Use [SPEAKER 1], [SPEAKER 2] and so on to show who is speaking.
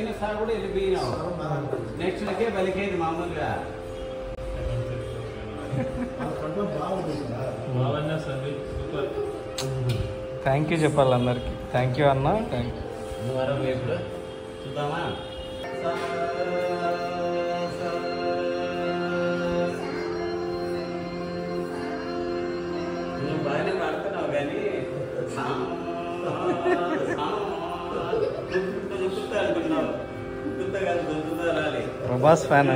[SPEAKER 1] పోయిన సార్ కూడా వెళ్ళిపోయినావు. నెక్స్ట్ లకే బలికేది మామూలుగా.
[SPEAKER 2] థ్యాంక్ యూ చెప్పాలి అందరికి. థ్యాంక్ యూ అన్న. Thank you.
[SPEAKER 1] ఇప్పుడు చూద్దామా? నువ్వు బాగానే పాడుతున్నావు కానీ అనుకున్నావు. గుర్త కాదు, గుర్తుతా రాలి.
[SPEAKER 2] ప్రభాస్ ఫ్యాన్.